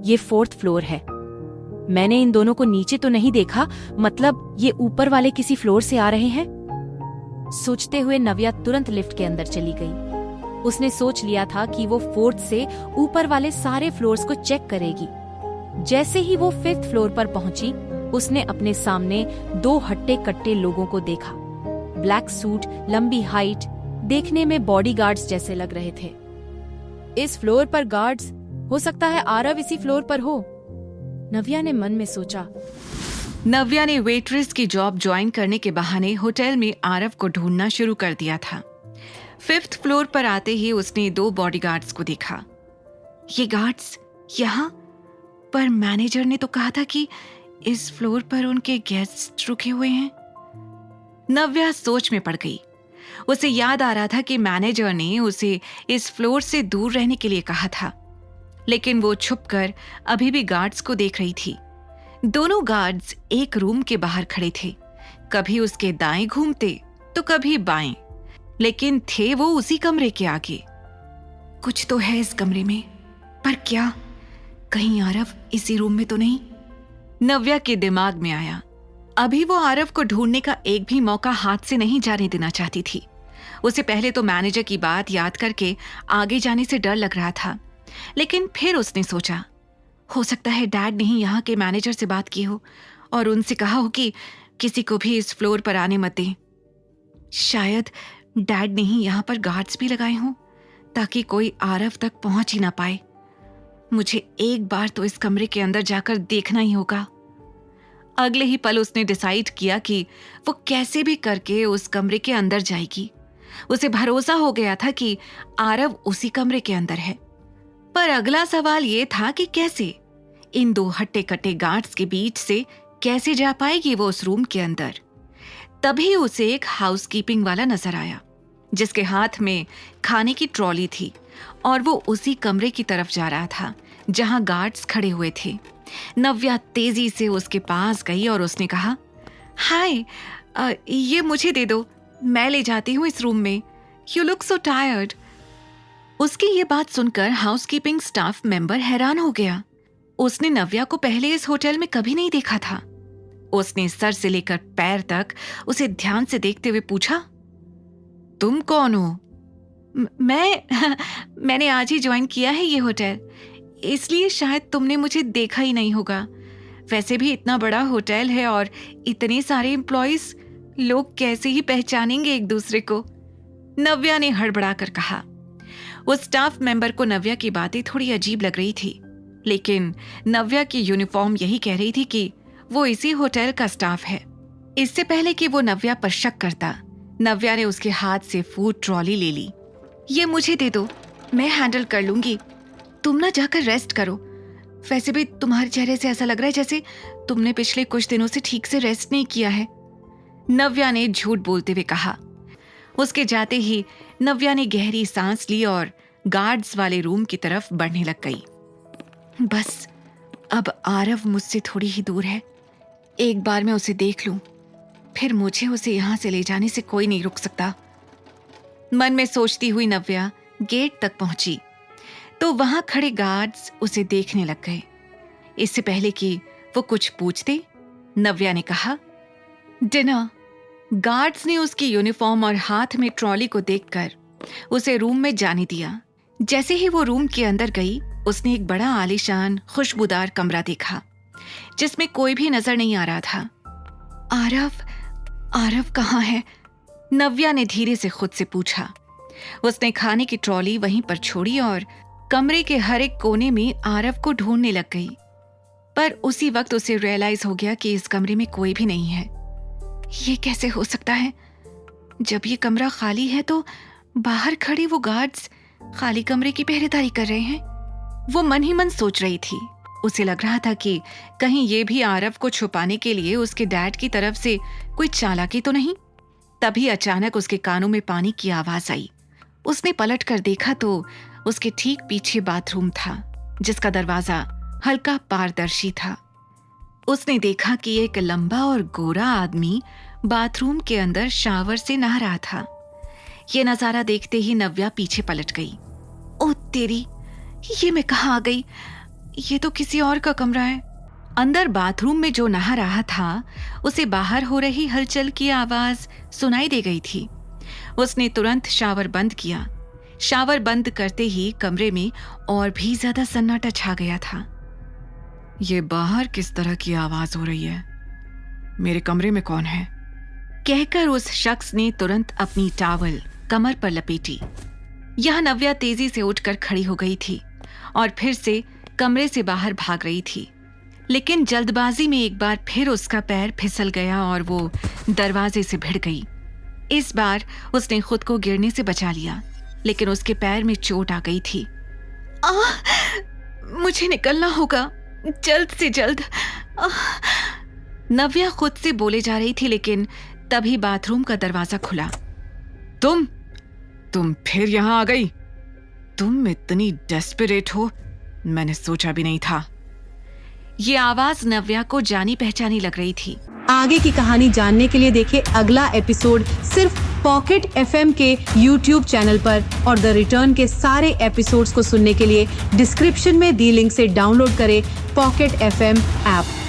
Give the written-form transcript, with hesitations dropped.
ये 4th floor है। मैंने इन दोनों को नीचे तो नहीं देखा, मतलब ये ऊपर वाले किसी फ्लोर से आ रहे हैं। सोचते हुए नव्या तुरंत लिफ्ट के अंदर चली गई। उसने सोच लिया था कि वो 4th से ऊपर वाले सारे फ्लोर्स को चेक करेगी। जैसे ही वो 5th फ्लोर पर पहुंची, उसने अपने सामने 2 हट्टे कट्टे लोगों को देखा। ब्लैक सूट, लंबी हाइट, देखने में बॉडीगार्ड्स जैसे लग रहे थे। इस फ्लोर पर गार्ड्स, हो सकता है आरव इसी फ्लोर पर हो, नव्या ने मन में सोचा। नव्या ने वेट्रेस की जॉब ज्वाइन करने के बहाने होटल में आरव को ढूंढना शुरू कर दिया था। 5th फ्लोर पर आते ही उसने 2 बॉडीगार्ड्स को देखा। ये गार्ड्स यहाँ पर? मैनेजर ने तो कहा था कि इस फ्लोर पर उनके गेस्ट रुके हुए हैं। नव्या सोच में पड़ गई। उसे याद आ रहा था कि मैनेजर ने उसे इस फ्लोर से दूर रहने के लिए कहा था, लेकिन वो छुपकर अभी भी गार्ड्स को देख रही थी। दोनों गार्ड्स एक रूम के बाहर खड़े थे, कभी उसके दाएं घूमते तो कभी बाएं, लेकिन थे वो उसी कमरे के आगे। कुछ तो है इस कमरे में, पर क्या? कहीं आरव इसी रूम में तो नहीं? नव्या के दिमाग में आया। अभी वो आरव को ढूंढने का एक भी मौका हाथ से नहीं जाने देना चाहती थी। उसे पहले तो मैनेजर की बात याद करके आगे जाने से डर लग रहा था, लेकिन फिर उसने सोचा, हो सकता है डैड ने ही यहाँ के मैनेजर से बात की हो और उनसे कहा हो कि किसी को भी इस फ्लोर पर आने मत दें। शायद डैड ने ही यहाँ पर गार्ड्स भी लगाए हों ताकि कोई आरव तक पहुंच ही ना पाए। मुझे एक बार तो इस कमरे के अंदर जाकर देखना ही होगा। अगले ही पल उसने डिसाइड किया कि वो कैसे भी करके उस कमरे के अंदर जाएगी। उसे भरोसा हो गया था कि आरव उसी कमरे के अंदर है। पर अगला सवाल ये था कि कैसे? इन 2 हट्टे कट्टे गार्ड्स के बीच से कैसे जा पाएगी वो उस रूम के अंदर? तभी उसे एक हाउसकीपिंग वाला नजर आया, जिसके हाथ में खाने की ट्रॉली थी और वो उसी कमरे की तरफ जा रहा था जहां गार्ड्स खड़े हुए थे। नव्या तेजी से उसके पास गई और उसने कहा, हाय, ये मुझे दे दो, मैं ले जाती हूँ इस रूम में। You look so tired. उसकी ये बात सुनकर हाउसकीपिंग स्टाफ मेंबर हैरान हो गया। उसने नव्या को पहले इस होटल में कभी नहीं देखा था। उसने सर से लेकर पैर तक उसे ध्यान से देखते हुए पूछा, तुम कौन हो? मैंने आज ही ज्वाइन किया है ये होटल, इसलिए शायद तुमने मुझे देखा ही नहीं होगा। वैसे भी इतना बड़ा होटल है और इतने सारे एम्प्लॉइज, लोग कैसे ही पहचानेंगे एक दूसरे को? नव्या ने हड़बड़ा कर कहा। उस स्टाफ मेंबर को नव्या की बातें थोड़ी अजीब लग रही थी, लेकिन नव्या की यूनिफॉर्म यही कह रही थी कि वो इसी होटल का स्टाफ है। इससे पहले कि वो नव्या पर शक करता, नव्या ने उसके हाथ से फूड ट्रॉली ले ली। ये मुझे दे दो, मैं हैंडल कर लूंगी, तुम ना जाकर रेस्ट करो। वैसे भी तुम्हारे चेहरे से ऐसा लग रहा है जैसे तुमने पिछले कुछ दिनों से ठीक से रेस्ट नहीं किया है, नव्या ने झूठ बोलते हुए कहा। उसके जाते ही नव्या ने गहरी सांस ली और गार्ड्स वाले रूम की तरफ बढ़ने लग गई। बस अब आरव मुझसे थोड़ी ही दूर है, एक बार मैं उसे देख लूं, फिर मुझे उसे यहां से ले जाने से कोई नहीं रुक सकता। मन में सोचती हुई नव्या गेट तक पहुंची तो वहां खड़े गार्ड्स उसे देखने लग गए। इससे पहले कि वो कुछ पूछते, नव्या ने कहा, डिनर। गार्ड्स ने उसकी यूनिफॉर्म और हाथ में ट्रॉली को देखकर उसे रूम में जाने दिया। जैसे ही वो रूम के अंदर गई, उसने एक बड़ा आलीशान खुशबूदार कमरा देखा जिसमें कोई भी नजर नहीं आ रहा था। आरव कहाँ है? नव्या ने धीरे से खुद से पूछा। उसने खाने की ट्रॉली वहीं पर छोड़ी और कमरे के हर एक कोने में आरव को ढूंढने लग गई। पर उसी वक्त उसे रियलाइज हो गया कि इस कमरे में कोई भी नहीं है। ये कैसे हो सकता है? जब ये कमरा खाली है तो बाहर खड़े वो गार्ड्स खाली कमरे की पहरेदारी कर रहे हैं। वो मन ही मन सोच रही थी। उसे लग रहा था कि कहीं ये भी आरव को छुपाने के लिए उसके डैड की तरफ से कोई चालाकी तो नहीं। तभी अचानक उसके कानों में पानी की आवाज आई। उसने पलट कर देखा तो उसके ठीक पीछे बाथरूम था, जिसका दरवाजा हल्का पारदर्शी था। उसने देखा कि एक लंबा और गोरा आदमी बाथरूम के अंदर शावर से नहा रहा था। ये नजारा देखते ही नव्या पीछे पलट गई। ओ तेरी, ये मैं कहाँ आ गई? ये तो किसी और का कमरा है। अंदर बाथरूम में जो नहा रहा था उसे बाहर हो रही हलचल की आवाज सुनाई दे गई थी। उसने तुरंत शावर बंद किया। शावर बंद करते ही कमरे में और भी ज्यादा सन्नाटा छा गया था। ये बाहर किस तरह की आवाज हो रही है? मेरे कमरे में कौन है? कहकर उस शख्स ने तुरंत अपनी टॉवल कमर पर लपेटी। यह नव्या तेजी से उठकर खड़ी हो गई थी और फिर से कमरे से बाहर भाग रही थी, लेकिन जल्दबाजी में एक बार फिर उसका पैर फिसल गया और वो दरवाजे से भिड़ गई। इस बार उसने खुद को गिरने से बचा लिया, लेकिन उसके पैर में चोट आ गई थी। मुझे निकलना होगा जल्द से जल्द। नव्या खुद से बोले जा रही थी, लेकिन तभी बाथरूम का दरवाजा खुला। तुम फिर यहां आ गई? तुम इतनी डेस्परेट हो, मैंने सोचा भी नहीं था। ये आवाज नव्या को जानी पहचानी लग रही थी। आगे की कहानी जानने के लिए देखें अगला एपिसोड सिर्फ पॉकेट FM के YouTube चैनल पर, और द रिटर्न के सारे एपिसोड्स को सुनने के लिए डिस्क्रिप्शन में दी लिंक से डाउनलोड करें पॉकेट FM ऐप।